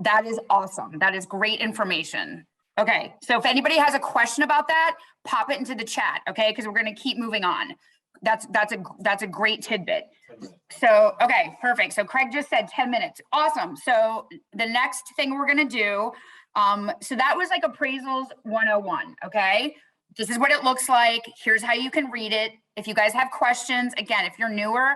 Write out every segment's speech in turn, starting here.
that is awesome. That is great information. Okay, so if anybody has a question about that, pop it into the chat, okay? Because we're going to keep moving on. That's a great tidbit. So, okay, perfect. So Craig just said 10 minutes. Awesome. So the next thing we're going to do, so that was like Appraisals 101, okay? This is what it looks like. Here's how you can read it. If you guys have questions, again, if you're newer,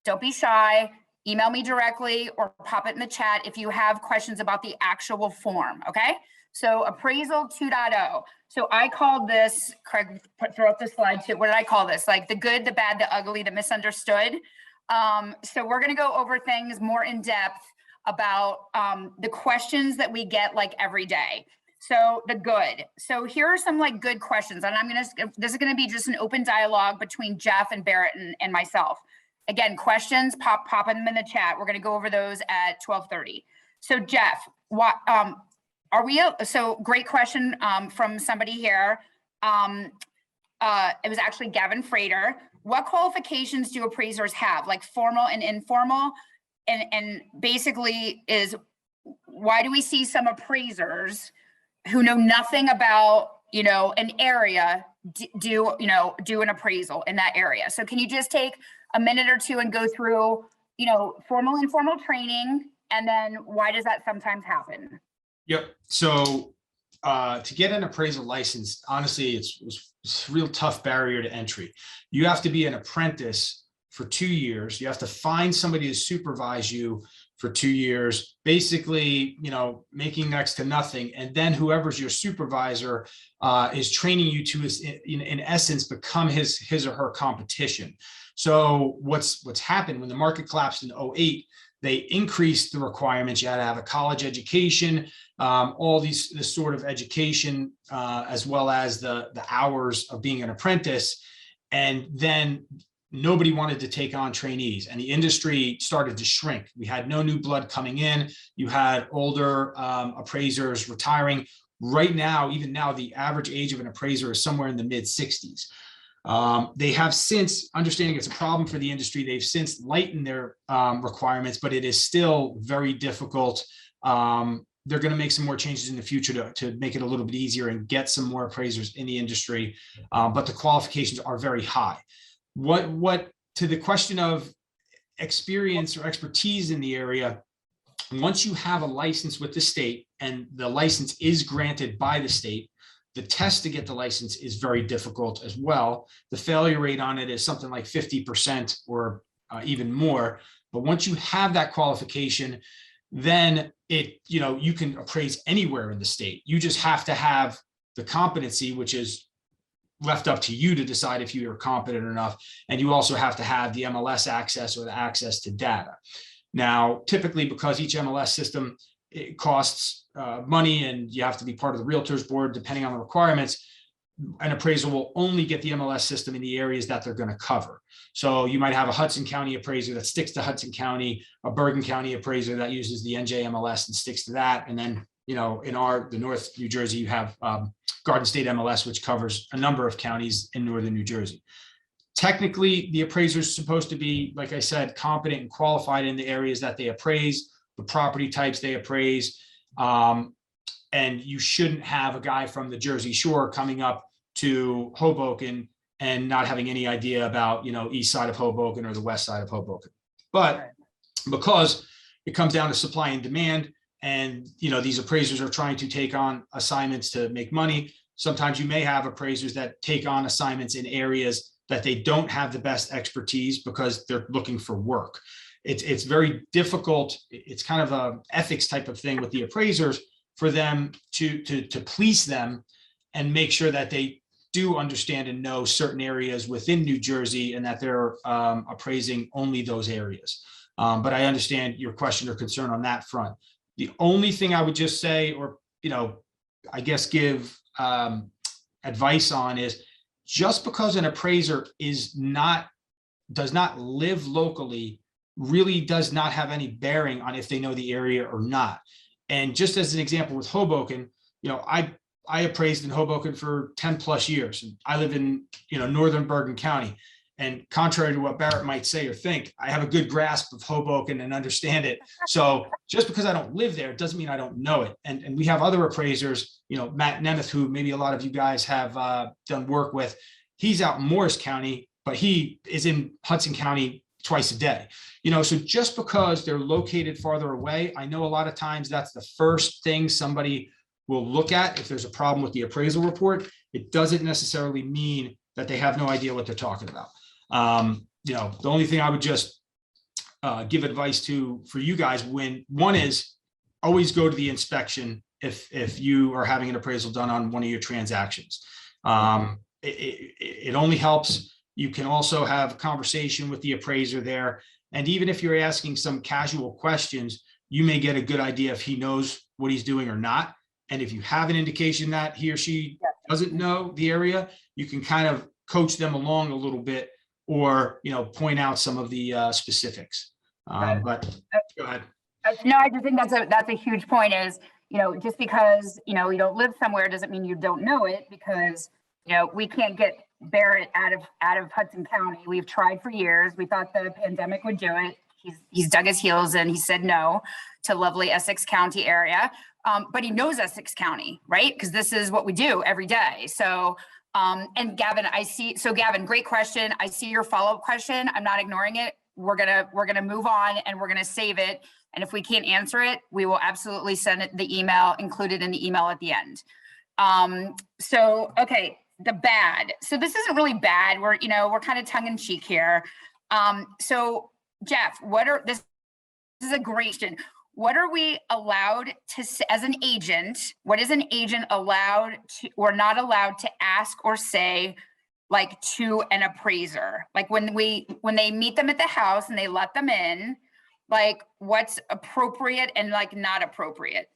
don't be shy. Email me directly or pop it in the chat if you have questions about the actual form, okay? So Appraisal 2.0. So I called this, Craig, throw up the slide too. What did I call this? Like the good, the bad, the ugly, the misunderstood. So we're going to go over things more in depth about the questions that we get like every day. So the good. So here are some like good questions, and this is going to be just an open dialogue between Jeff and Baret and myself. Again, questions, pop them in the chat. We're going to go over those at 12:30. So Jeff, what so great question from somebody here. It was actually Gavin Frater. What qualifications do appraisers have, like formal and informal? And basically is, why do we see some appraisers who know nothing about, an area do an appraisal in that area? So can you just take a minute or two and go through, formal and informal training, and then why does that sometimes happen? Yep. So to get an appraisal license, honestly, it's a real tough barrier to entry. You have to be an apprentice for 2 years. You have to find somebody to supervise you for 2 years, basically, making next to nothing. And then whoever's your supervisor is training you to, in essence, become his or her competition. So what's happened when the market collapsed in 2008, they increased the requirements. You had to have a college education, all this sort of education, as well as the hours of being an apprentice. And then nobody wanted to take on trainees, and the industry started to shrink. We had no new blood coming in. You had older appraisers retiring. Right now, even now, the average age of an appraiser is somewhere in the mid-60s. They have since, understanding it's a problem for the industry, they've since lightened their requirements, but it is still very difficult. They're going to make some more changes in the future to make it a little bit easier and get some more appraisers in the industry, but the qualifications are very high. What to the question of experience or expertise in the area, once you have a license with the state and the license is granted by the state, the test to get the license is very difficult as well. The failure rate on it is something like 50% or even more. But once you have that qualification, then you can appraise anywhere in the state. You just have to have the competency, which is left up to you to decide if you are competent enough. And you also have to have the MLS access or the access to data. Now, typically, because each MLS system, it costs money and you have to be part of the realtors board, depending on the requirements, an appraiser will only get the MLS system in the areas that they're going to cover. So you might have a Hudson County appraiser that sticks to Hudson County, a Bergen County appraiser that uses the NJ MLS and sticks to that. And then, in the North New Jersey, you have Garden State MLS, which covers a number of counties in northern New Jersey. Technically, the appraiser is supposed to be, like I said, competent and qualified in the areas that they appraise, the property types they appraise. And you shouldn't have a guy from the Jersey Shore coming up to Hoboken and not having any idea about, east side of Hoboken or the west side of Hoboken. But because it comes down to supply and demand, and these appraisers are trying to take on assignments to make money, sometimes you may have appraisers that take on assignments in areas that they don't have the best expertise because they're looking for work. It's very difficult. It's kind of a ethics type of thing with the appraisers for them to police them and make sure that they do understand and know certain areas within New Jersey and that they're appraising only those areas. But I understand your question or concern on that front. The only thing I would just say, or, I guess give advice on is, just because an appraiser does not live locally really does not have any bearing on if they know the area or not. And just as an example with Hoboken, I appraised in Hoboken for 10 plus years. And I live in, northern Bergen County. And contrary to what Baret might say or think, I have a good grasp of Hoboken and understand it. So just because I don't live there doesn't mean I don't know it. And we have other appraisers, Matt Nemeth, who maybe a lot of you guys have done work with. He's out in Morris County, but he is in Hudson County twice a day. So just because they're located farther away, I know a lot of times that's the first thing somebody will look at if there's a problem with the appraisal report. It doesn't necessarily mean that they have no idea what they're talking about. The only thing I would just give advice for you guys, when one is always go to the inspection if you are having an appraisal done on one of your transactions. It only helps. You can also have a conversation with the appraiser there. And even if you're asking some casual questions, you may get a good idea if he knows what he's doing or not. And if you have an indication that he or she doesn't know the area, you can kind of coach them along a little bit, or point out some of the specifics. But go ahead. No, I just think that's a huge point. Is just because you don't live somewhere doesn't mean you don't know it, because we can't get Baret out of Hudson County. We've tried for years. We thought the pandemic would do it. He's dug his heels in. He said no to lovely Essex County area, but he knows Essex County, right? Because this is what we do every day. So. And Gavin, Gavin, great question. I see your follow-up question. I'm not ignoring it. We're gonna move on, and we're gonna save it. And if we can't answer it, we will absolutely send it the email included in the email at the end. Okay, the bad. So this isn't really bad. We're kind of tongue in cheek here. So Jeff, this is a great question. What are we allowed to, as an agent, what is an agent allowed to or not allowed to ask or say, like, to an appraiser? Like when they meet them at the house and they let them in, like what's appropriate and like not appropriate?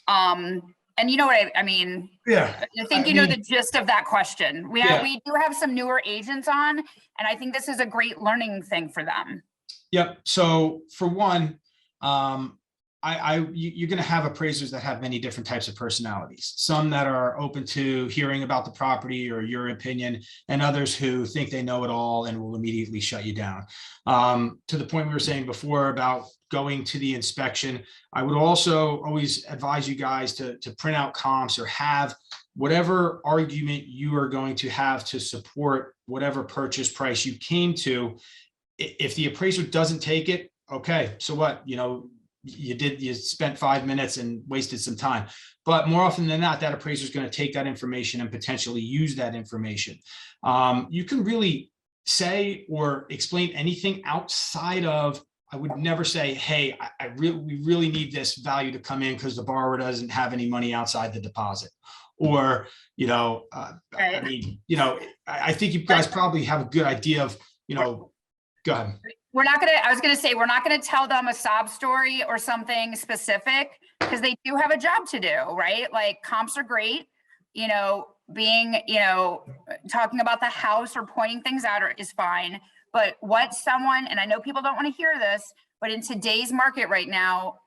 And you know what I mean? Yeah. I think the gist of that question. We do have some newer agents on, and I think this is a great learning thing for them. Yep. So for one, you're going to have appraisers that have many different types of personalities, some that are open to hearing about the property or your opinion, and others who think they know it all and will immediately shut you down. To the point we were saying before about going to the inspection, I would also always advise you guys to print out comps or have whatever argument you are going to have to support whatever purchase price you came to. If the appraiser doesn't take it, okay, so what? You spent 5 minutes and wasted some time. But more often than not, that appraiser is going to take that information and potentially use that information. You can really say or explain anything outside of, I would never say, hey, we really need this value to come in because the borrower doesn't have any money outside the deposit. Or, I mean, I think you guys probably have a good idea of, go ahead. I was going to say, we're not going to tell them a sob story or something specific, because they do have a job to do, right? Like comps are great, talking about the house or pointing things out is fine. But and I know people don't want to hear this, but in today's market right now,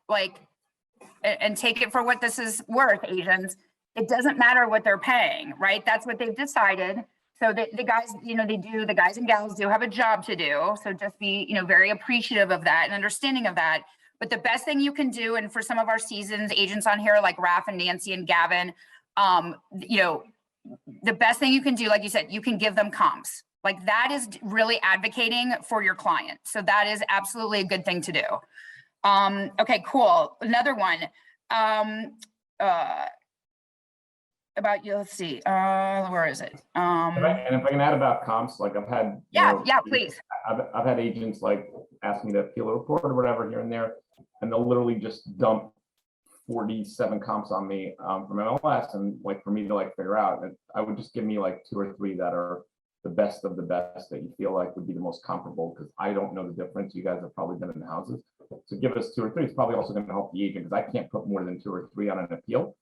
and take it for what this is worth, agents, it doesn't matter what they're paying, right? That's what they've decided. So the guys, the guys and gals do have a job to do. So just be, very appreciative of that and understanding of that. But the best thing you can do, and for some of our seasoned agents on here, like Raph and Nancy and Gavin, the best thing you can do, like you said, you can give them comps. Like that is really advocating for your client. So that is absolutely a good thing to do. Okay, cool. Another one. About you, let's see, where is it? And if I can add about comps, like I've had, please. I've had agents like ask me to peel a report or whatever here and there, and they'll literally just dump 47 comps on me from MLS, and like for me to like figure out, and I would just give me like 2 or 3 that are the best of the best that you feel like would be the most comparable, because I don't know the difference. You guys have probably been in the houses, so give us 2 or 3. It's probably also going to help the agent, because I can't put more than 2 or 3 on an appeal.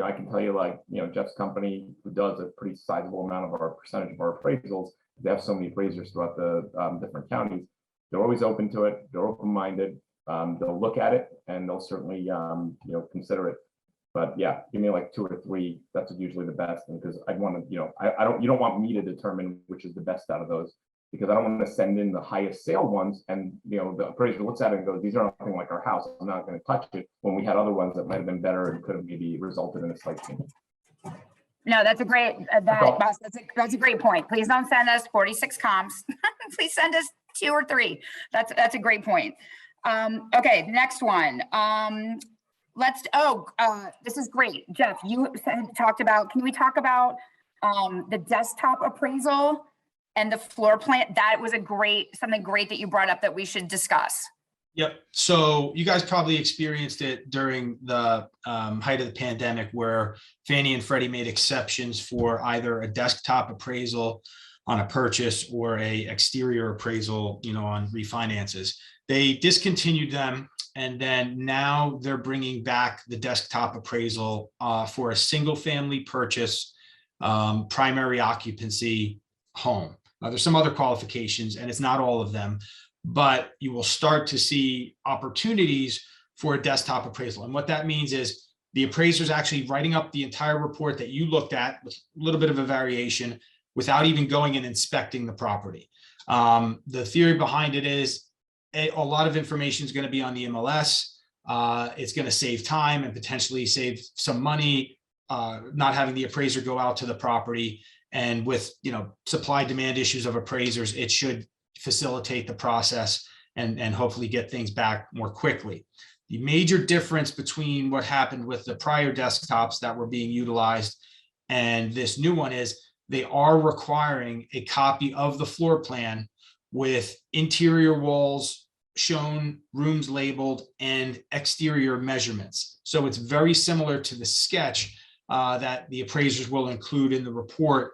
I can tell you, like, Jeff's company, who does a pretty sizable amount of our percentage of our appraisals, they have so many appraisers throughout the different counties. They're always open to it. They're open-minded. They'll look at it, and they'll certainly, consider it. But yeah, give me like 2 or 3. That's usually the best. And because I'd want to, you don't want me to determine which is the best out of those, because I don't want to send in the highest sale ones. And, the appraiser looks at it and goes, these are nothing like our house. I'm not going to touch it, when we had other ones that might have been better and could have maybe resulted in a slight change. No, that's a great, that's a great point. Please don't send us 46 comps. Please send us 2 or 3. That's a great point. Okay, next one. This is great. Jeff, you talked about, can we talk about the desktop appraisal and the floor plan? That was something great that you brought up that we should discuss. Yep. So you guys probably experienced it during the height of the pandemic, where Fannie and Freddie made exceptions for either a desktop appraisal on a purchase or a exterior appraisal, on refinances. They discontinued them, and then now they're bringing back the desktop appraisal for a single family purchase, primary occupancy home. There's some other qualifications, and it's not all of them, but you will start to see opportunities for a desktop appraisal. And what that means is the appraiser is actually writing up the entire report that you looked at with a little bit of a variation without even going and inspecting the property. The theory behind it is a lot of information is going to be on the MLS. It's going to save time and potentially save some money, not having the appraiser go out to the property. And with, supply demand issues of appraisers, it should facilitate the process and hopefully get things back more quickly. The major difference between what happened with the prior desktops that were being utilized and this new one is they are requiring a copy of the floor plan with interior walls shown, rooms labeled, and exterior measurements. So it's very similar to the sketch that the appraisers will include in the report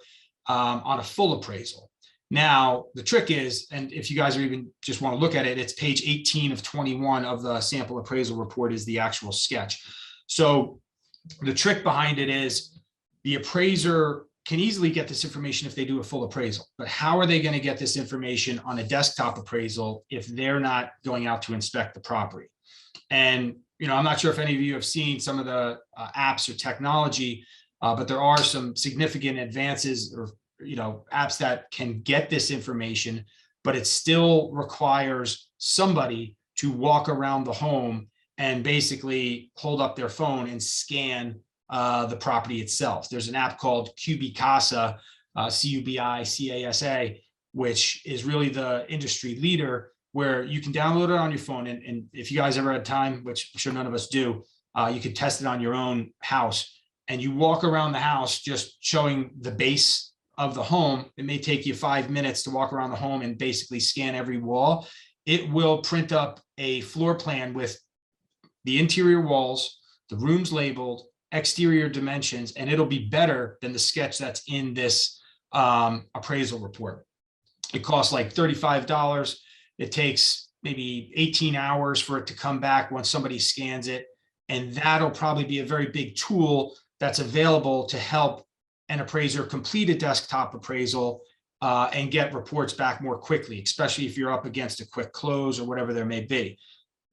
on a full appraisal. Now, the trick is, and if you guys are even just want to look at it, it's page 18 of 21 of the sample appraisal report is the actual sketch. So the trick behind it is the appraiser can easily get this information if they do a full appraisal, but how are they going to get this information on a desktop appraisal if they're not going out to inspect the property? And, I'm not sure if any of you have seen some of the apps or technology, but there are some significant advances or apps that can get this information, but it still requires somebody to walk around the home and basically hold up their phone and scan the property itself. There's an app called Cubicasa, Cubicasa, which is really the industry leader, where you can download it on your phone. And if you guys ever had time, which I'm sure none of us do, you can test it on your own house. And you walk around the house just showing the base of the home. It may take you 5 minutes to walk around the home and basically scan every wall. It will print up a floor plan with the interior walls, the rooms labeled, exterior dimensions, and it'll be better than the sketch that's in this appraisal report. It costs like $35. It takes maybe 18 hours for it to come back once somebody scans it. And that'll probably be a very big tool that's available to help an appraiser complete a desktop appraisal and get reports back more quickly, especially if you're up against a quick close or whatever there may be.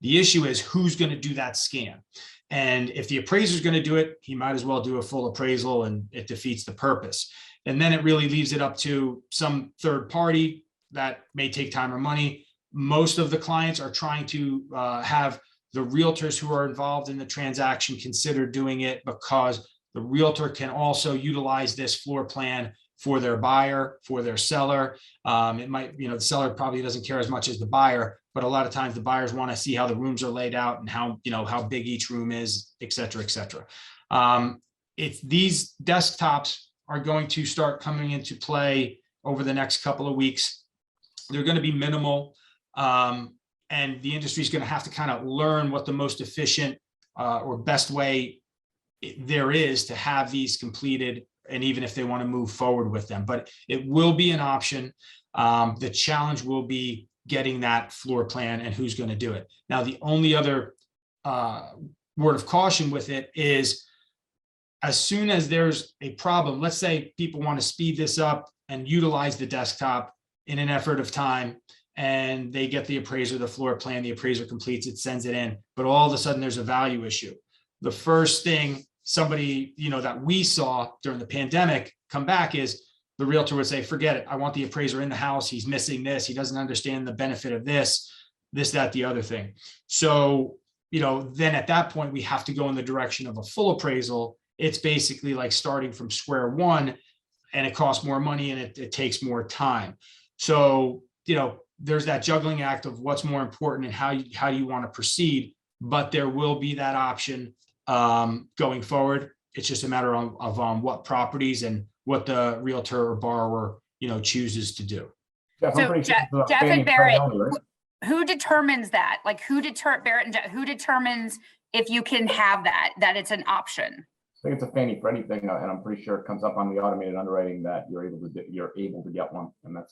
The issue is who's going to do that scan. And if the appraiser is going to do it, he might as well do a full appraisal, and it defeats the purpose. And then it really leaves it up to some third party that may take time or money. Most of the clients are trying to have the realtors who are involved in the transaction consider doing it, because the realtor can also utilize this floor plan for their buyer, for their seller. It might, the seller probably doesn't care as much as the buyer, but a lot of times the buyers want to see how the rooms are laid out and how big each room is, et cetera, et cetera. If these desktops are going to start coming into play over the next couple of weeks, they're going to be minimal. And the industry is going to have to kind of learn what the most efficient or best way there is to have these completed, and even if they want to move forward with them. But it will be an option. The challenge will be getting that floor plan and who's going to do it. Now, the only other word of caution with it is, as soon as there's a problem, let's say people want to speed this up and utilize the desktop in an effort of time, and they get the appraiser, the floor plan, the appraiser completes it, sends it in, but all of a sudden there's a value issue. The first thing somebody, that we saw during the pandemic come back is the realtor would say, forget it. I want the appraiser in the house. He's missing this. He doesn't understand the benefit of this, that, the other thing. So, then at that point, we have to go in the direction of a full appraisal. It's basically like starting from square one, and it costs more money and it takes more time. So, there's that juggling act of what's more important and how do you want to proceed, but there will be that option going forward. It's just a matter of what properties and what the realtor or borrower, chooses to do. Jeff, So Jeff and Baret, who determines that? Like Baret and Jeff, who determines if you can have that it's an option? I think it's a Fannie Freddie thing, and I'm pretty sure it comes up on the automated underwriting that you're able to get one, and I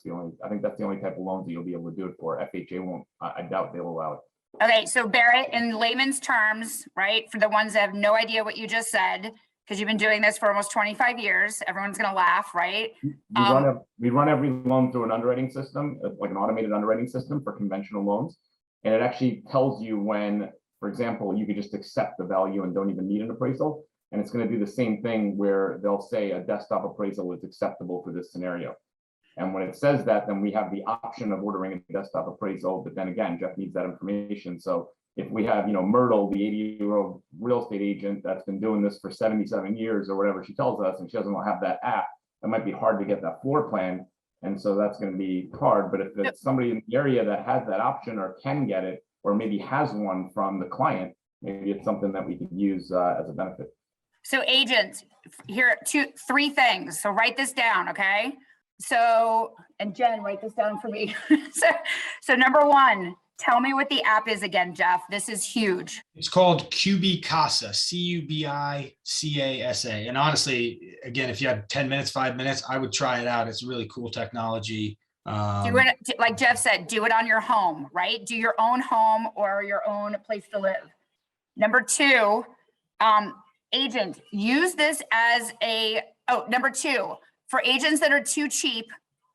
think that's the only type of loans that you'll be able to do it for. FHA won't. I doubt they'll allow it. Okay, so Baret, in layman's terms, right, for the ones that have no idea what you just said, because you've been doing this for almost 25 years, everyone's gonna laugh, right? We run every loan through an underwriting system, like an automated underwriting system for conventional loans, and it actually tells you when, for example, you could just accept the value and don't even need an appraisal. And it's going to do the same thing where they'll say a desktop appraisal is acceptable for this scenario. And when it says that, then we have the option of ordering a desktop appraisal. But then again, Jeff needs that information. So if we have, Myrtle, the 80-year-old real estate agent that's been doing this for 77 years or whatever she tells us, and she doesn't have that app, it might be hard to get that floor plan. And so that's going to be hard. But if it's somebody in the area that has that option or can get it, or maybe has one from the client, maybe it's something that we could use as a benefit. So agents, here are 3 things. So write this down, okay? So, and Jen, write this down for me. so number 1, tell me what the app is again, Jeff. This is huge. It's called Cubicasa, Cubicasa. And honestly, again, if you had 10 minutes, 5 minutes, I would try it out. It's really cool technology. Do it, like Jeff said, do it on your home, right? Do your own home or your own place to live. Number 2, agent, use this as number 2, for agents that are too cheap,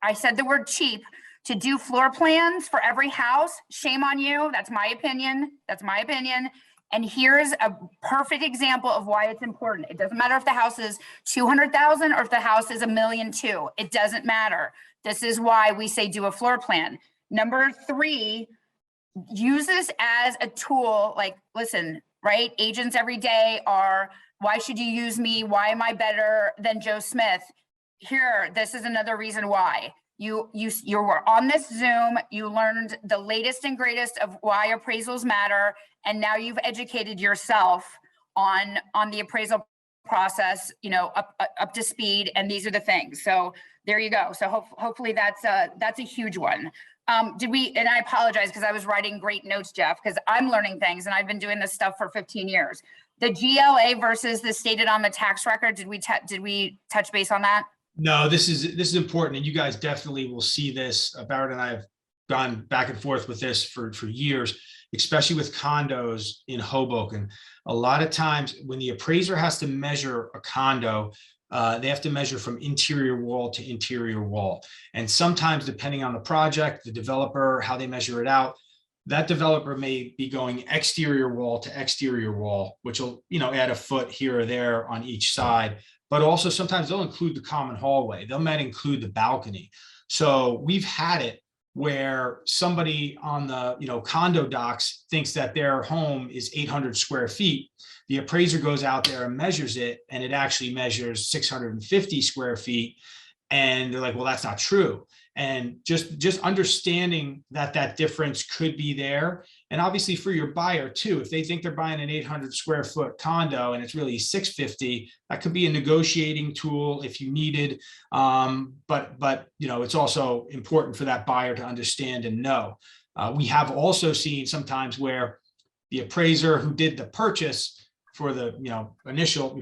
I said the word cheap, to do floor plans for every house, shame on you. That's my opinion. And here's a perfect example of why it's important. It doesn't matter if the house is 200,000 or if the house is $1.2 million. It doesn't matter. This is why we say do a floor plan. Number 3, use this as a tool. Like, listen, right? Agents every day are, why should you use me? Why am I better than Joe Smith? Here, this is another reason why. You were on this Zoom, you learned the latest and greatest of why appraisals matter, and now you've educated yourself on the appraisal process, up to speed, and these are the things. So there you go. So hopefully that's a huge one. And I apologize because I was writing great notes, Jeff, because I'm learning things and I've been doing this stuff for 15 years. The GLA versus the stated on the tax record, did we touch base on that? No, this is important, and you guys definitely will see this. Baret and I have gone back and forth with this for years, especially with condos in Hoboken. A lot of times when the appraiser has to measure a condo, they have to measure from interior wall to interior wall. And sometimes, depending on the project, the developer, how they measure it out, that developer may be going exterior wall to exterior wall, which will, add a foot here or there on each side. But also sometimes they'll include the common hallway. They might include the balcony. So we've had it where somebody on the condo docs thinks that their home is 800 square feet. The appraiser goes out there and measures it, and it actually measures 650 square feet. And they're like, well, that's not true. And just understanding that difference could be there. And obviously for your buyer too, if they think they're buying an 800 square foot condo and it's really 650, that could be a negotiating tool if you needed. But it's also important for that buyer to understand and know. We have also seen sometimes where the appraiser who did the purchase for the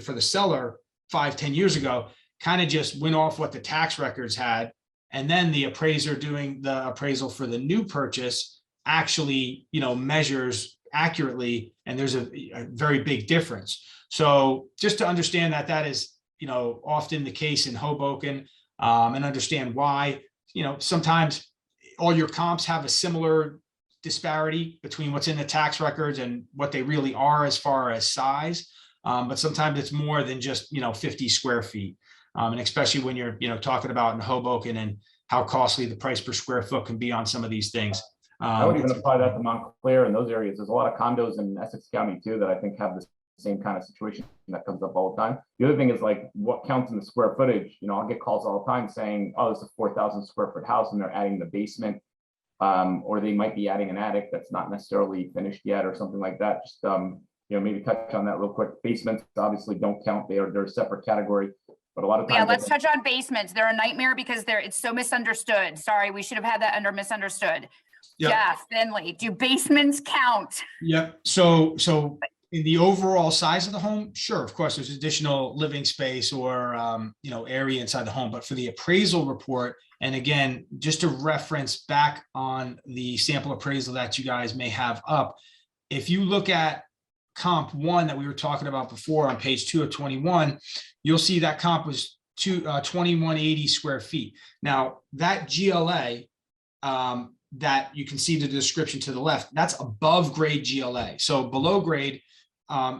for the seller 5-10 years ago kind of just went off what the tax records had. And then the appraiser doing the appraisal for the new purchase actually, measures accurately. And there's a very big difference. So just to understand that is, often the case in Hoboken, and understand why, sometimes all your comps have a similar disparity between what's in the tax records and what they really are as far as size. but sometimes it's more than just, 50 square feet. And especially when you're, talking about in Hoboken and how costly the price per square foot can be on some of these things. I would even apply that to Montclair and those areas. There's a lot of condos in Essex County too that I think have the same kind of situation that comes up all the time. The other thing is like what counts in the square footage. I'll get calls all the time saying, oh, it's a 4,000 square foot house and they're adding the basement, or they might be adding an attic that's not necessarily finished yet or something like that. Just maybe touch on that real quick. Basements obviously don't count. They're a separate category. But a lot of times, yeah, let's touch on basements. They're a nightmare because it's so misunderstood. Sorry, we should have had that under misunderstood. Yep. Yeah, Finley, do basements count? Yep. So in the overall size of the home, sure, of course, there's additional living space or area inside the home. But for the appraisal report, and again, just to reference back on the sample appraisal that you guys may have up, if you look at comp 1 that we were talking about before on page 2 of 21, you'll see that comp was 2180 square feet. Now that GLA that you can see the description to the left, that's above grade GLA. So below grade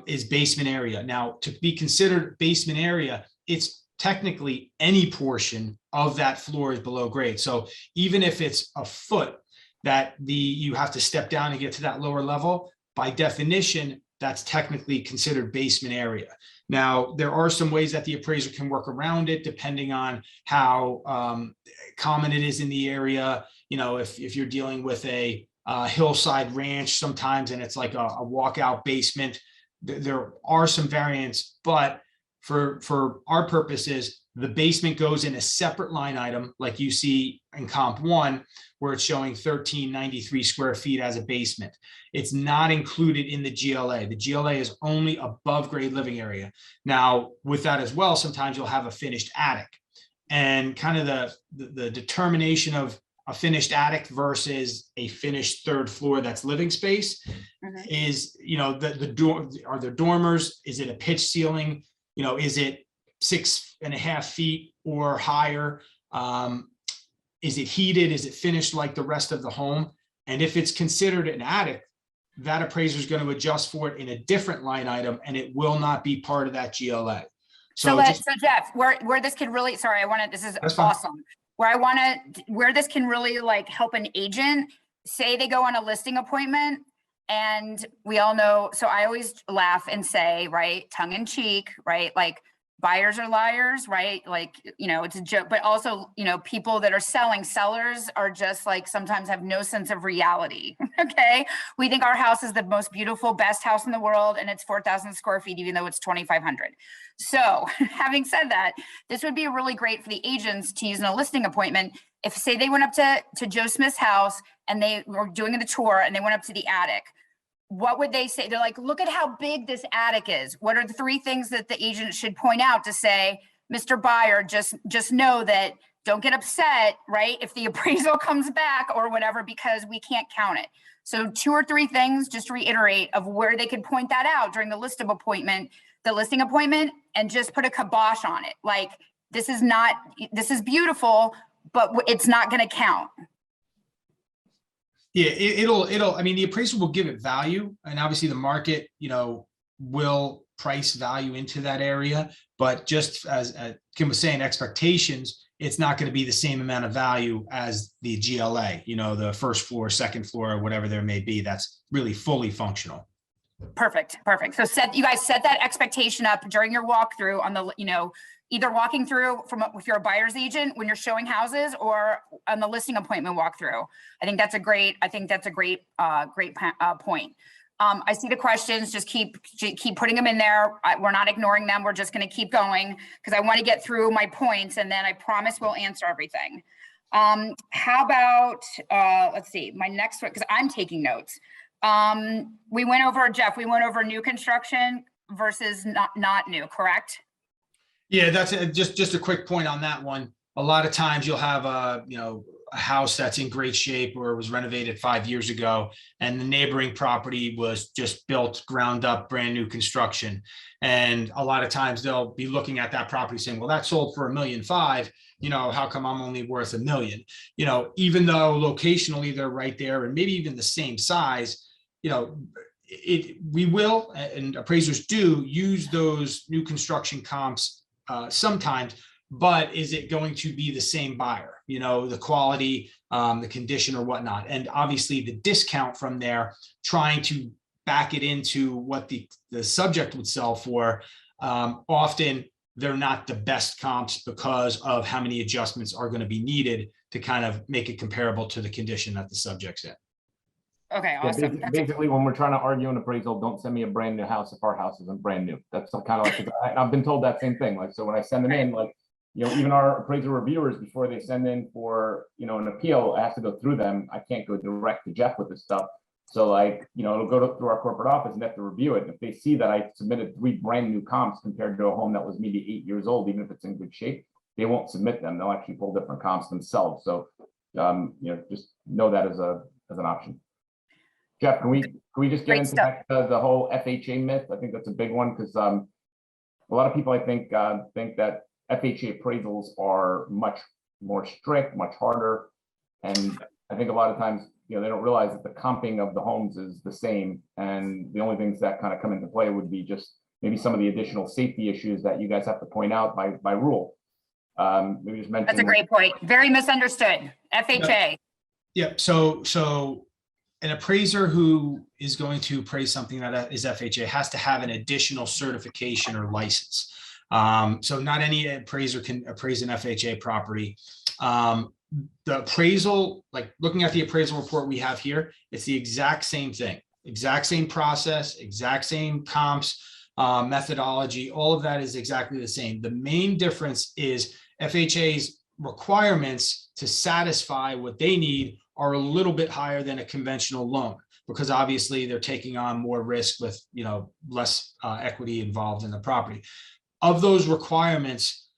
is basement area. Now to be considered basement area, it's technically any portion of that floor is below grade. So even if it's a foot that you have to step down to get to that lower level, by definition, that's technically considered basement area. Now, there are some ways that the appraiser can work around it, depending on how common it is in the area. If you're dealing with a hillside ranch sometimes, and it's like a walkout basement, there are some variants, but for our purposes, the basement goes in a separate line item, like you see in comp 1, where it's showing 1393 square feet as a basement. It's not included in the GLA. The GLA is only above grade living area. Now, with that as well, sometimes you'll have a finished attic, and kind of the determination of a finished attic versus a finished third floor that's living space is, the door, are there dormers? Is it a pitch ceiling? Is it 6.5 feet or higher? Is it heated? Is it finished like the rest of the home? And if it's considered an attic, that appraiser is going to adjust for it in a different line item, and it will not be part of that GLA. So Jeff, where this can really, sorry, this is awesome. Where this can really like help an agent, say they go on a listing appointment, and we all know, so I always laugh and say, right, tongue in cheek, right, like buyers are liars, right? Like, it's a joke, but also, people that are sellers are just like, sometimes have no sense of reality. Okay. We think our house is the most beautiful, best house in the world, and it's 4,000 square feet, even though it's 2,500. So having said that, this would be really great for the agents to use in a listing appointment. If say they went up to Joe Smith's house and they were doing the tour and they went up to the attic, what would they say? They're like, look at how big this attic is. What are the 3 things that the agent should point out to say, Mr. Buyer, just know that, don't get upset, right? If the appraisal comes back or whatever, because we can't count it. So 2 or 3 things, just to reiterate, of where they could point that out during the listing appointment, and just put a kibosh on it. Like, this is beautiful, but it's not going to count. Yeah, I mean, the appraisal will give it value, and obviously the market, will price value into that area. But just as Kim was saying, expectations, it's not going to be the same amount of value as the GLA, the first floor, second floor, or whatever there may be. That's really fully functional. Perfect. So you guys set that expectation up during your walkthrough on the, either walking through if you're a buyer's agent when you're showing houses, or on the listing appointment walkthrough. I think that's a great point. I see the questions, just keep putting them in there. We're not ignoring them. We're just going to keep going because I want to get through my points, and then I promise we'll answer everything. How about, let's see, my next one, because I'm taking notes. We went over new construction versus not new, correct? Yeah, that's just a quick point on that one. A lot of times you'll have a house that's in great shape or was renovated 5 years ago, and the neighboring property was just built ground up, brand new construction. And a lot of times they'll be looking at that property saying, well, that sold for $1.5 million. How come I'm only worth $1 million? Even though locationally they're right there and maybe even the same size, we will, and appraisers do use those new construction comps sometimes, but is it going to be the same buyer? You know, the quality, the condition or whatnot. And obviously the discount from there, trying to back it into what the subject would sell for, often they're not the best comps because of how many adjustments are going to be needed to kind of make it comparable to the condition that the subject's in. Okay, Yeah, awesome. basically, when we're trying to argue an appraisal, don't send me a brand new house if our house isn't brand new. That's kind of like, I've been told that same thing. Like, so when I send them in, like, you know, even our appraisal reviewers, before they send in for, you know, an appeal, I have to go through them. I can't go direct to Jeff with this stuff. So like, you know, it'll go through our corporate office and they have to review it. If they see that I submitted 3 brand new comps compared to a home that was maybe 8 years old, even if it's in good shape, they won't submit them. They'll actually pull different comps themselves. So, you know, just know that as an option. Jeff, can we just get into that, the whole FHA myth? I think that's a big one because a lot of people, I think that FHA appraisals are much more strict, much harder, and I think a lot of times, you know, they don't realize that the comping of the homes is the same, and the only things that kind of come into play would be just maybe some of the additional safety issues that you guys have to point out by rule. Maybe just mention. That's a great point. Very misunderstood. FHA. Yep. So an appraiser who is going to appraise something that is FHA has to have an additional certification or license. So not any appraiser can appraise an FHA property. The appraisal, like looking at the appraisal report we have here, it's the exact same thing, exact same process, exact same comps, methodology, all of that is exactly the same. The main difference is FHA's requirements to satisfy what they need are a little bit higher than a conventional loan, because obviously they're taking on more risk with, you know, less equity involved in the property. Of those requirements,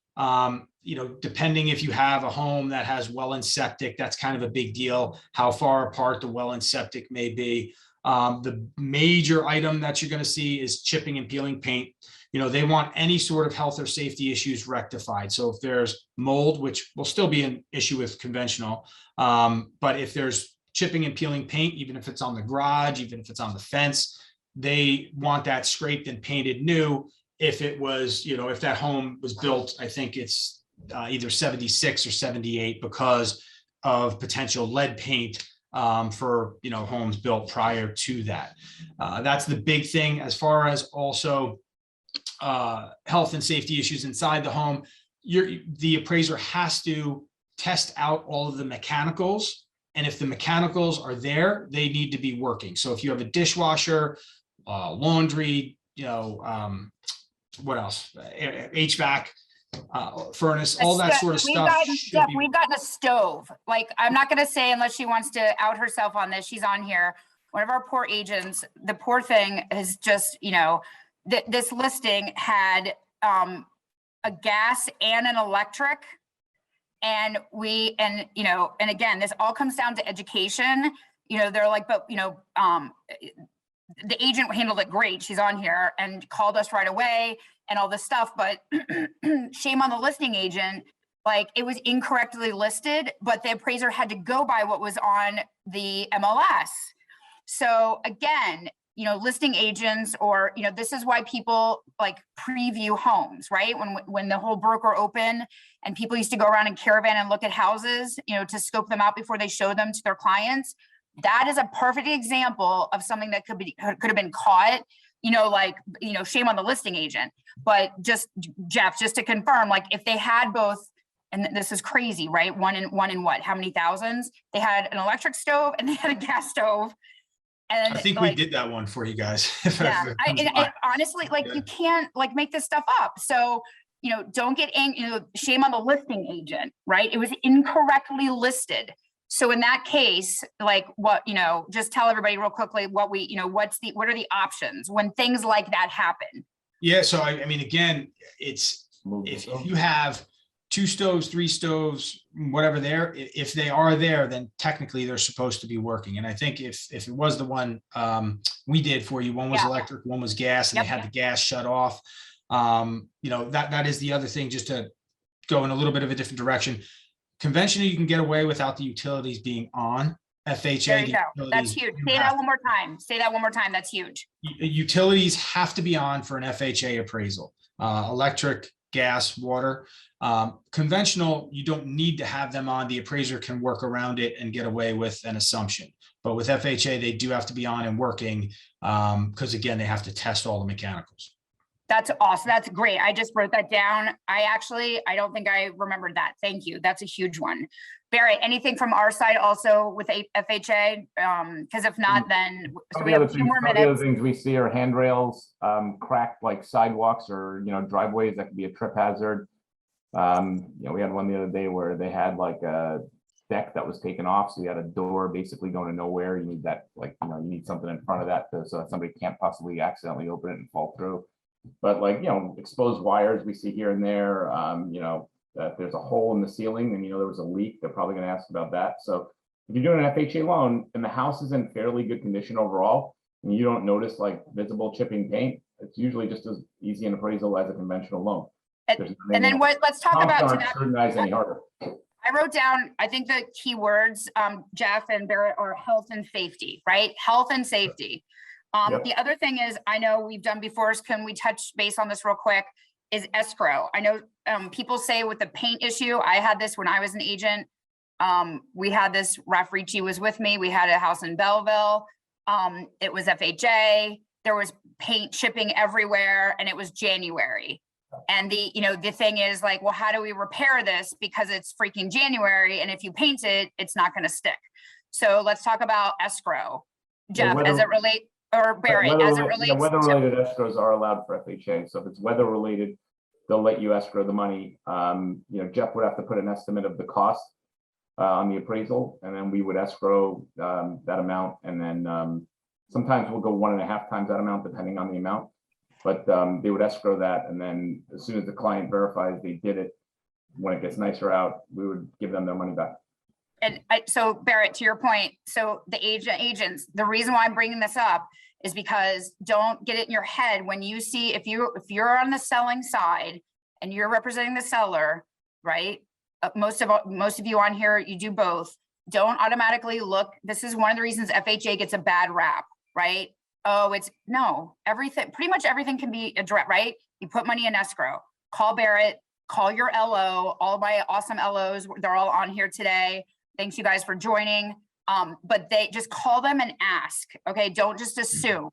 you know, depending if you have a home that has well and septic, that's kind of a big deal, how far apart the well and septic may be. The major item that you're going to see is chipping and peeling paint. You know, they want any sort of health or safety issues rectified. So if there's mold, which will still be an issue with conventional, but if there's chipping and peeling paint, even if it's on the garage, even if it's on the fence, they want that scraped and painted new. If it was, you know, if that home was built, I think it's either 76 or 78 because of potential lead paint for, you know, homes built prior to that. That's the big thing. As far as also health and safety issues inside the home, the appraiser has to test out all of the mechanicals. And if the mechanicals are there, they need to be working. So if you have a dishwasher, laundry, you know, what else? HVAC, furnace, all that sort of stuff. We've gotten a stove. Like, I'm not going to say unless she wants to out herself on this. She's on here. One of our poor agents, the poor thing is just, you know, this listing had a gas and an electric. And you know, and again, this all comes down to education. You know, they're like, but, you know, the agent handled it great. She's on here and called us right away and all this stuff, but shame on the listing agent. Like, it was incorrectly listed, but the appraiser had to go by what was on the MLS. So again, you know, listing agents, or, you know, this is why people like preview homes, right? When the whole broker open and people used to go around in caravan and look at houses, you know, to scope them out before they show them to their clients. That is a perfect example of something that could have been caught, you know, like, you know, shame on the listing agent. But just, Jeff, just to confirm, like, if they had both, and this is crazy, right? One in what? How many thousands? They had an electric stove and they had a gas stove. And I think like, we did that one for you guys. Yeah, honestly, like, you can't like make this stuff up. So, you know, don't get angry, you know, shame on the listing agent, right? It was incorrectly listed. So in that case, like, what, you know, just tell everybody real quickly what we, you know, what are the options when things like that happen? Yeah. So, I mean, again, it's, if you have 2 stoves, 3 stoves, whatever there, if they are there, then technically they're supposed to be working. And I think if it was the one we did for you, one was electric, one was gas, and they had the gas shut off. You know, that is the other thing, just to go in a little bit of a different direction. Conventionally, you can get away without the utilities being on. FHA. There you go. That's utilities huge. do Say have- that one more time. Say that one more time. That's huge. Utilities have to be on for an FHA appraisal. Electric, gas, water. Conventional, you don't need to have them on. The appraiser can work around it and get away with an assumption. But with FHA, they do have to be on and working because again, they have to test all the mechanicals. That's awesome. That's great. I just wrote that down. I don't think I remembered that. Thank you. That's a huge one. Barrett, anything from our side also with FHA? Because if not, then so we have a few more Some of the other minutes. things we see are handrails, cracked like sidewalks or, driveways that could be a trip hazard. We had one the other day where they had like a deck that was taken off. So you had a door basically going to nowhere. You need that, you need something in front of that so that somebody can't possibly accidentally open it and fall through. But exposed wires we see here and there, that there's a hole in the ceiling and, there was a leak, they're probably going to ask about that. So if you're doing an FHA loan and the house is in fairly good condition overall, and you don't notice like visible chipping paint, it's usually just as easy an appraisal as a conventional loan. And then let's talk about to that. Scrutinize any harder. I wrote down, I think the key words, Jeff and Barrett, are health and safety, right? Health and safety. Yep. The other thing is, I know we've done before, can we touch base on this real quick, is escrow. I know people say with the paint issue, I had this when I was an agent. We had this, Raf Ricci was with me. We had a house in Belleville. It was FHA. There was paint shipping everywhere and it was January. And the thing is like, well, how do we repair this? Because it's freaking January. And if you paint it, it's not going to stick. So let's talk about escrow. Jeff, as it relates, or Barrett, as it relates to weather-related escrows are allowed for FHA. So if it's weather-related, they'll let you escrow the money. Jeff would have to put an estimate of the cost on the appraisal, and then we would escrow that amount. And then sometimes we'll go 1.5 times that amount, depending on the amount. But they would escrow that, and then as soon as the client verifies they did it, when it gets nicer out, we would give them their money back. And so Barrett, to your point, so the agents, the reason why I'm bringing this up is because don't get it in your head when you see, if you're on the selling side and you're representing the seller, right? Most of you on here, you do both. Don't automatically look. This is one of the reasons FHA gets a bad rap, right? Oh, pretty much everything can be addressed, right? You put money in escrow, call Barrett, call your LO, all my awesome LOs, they're all on here today. Thanks you guys for joining. But they just call them and ask, okay? Don't just assume.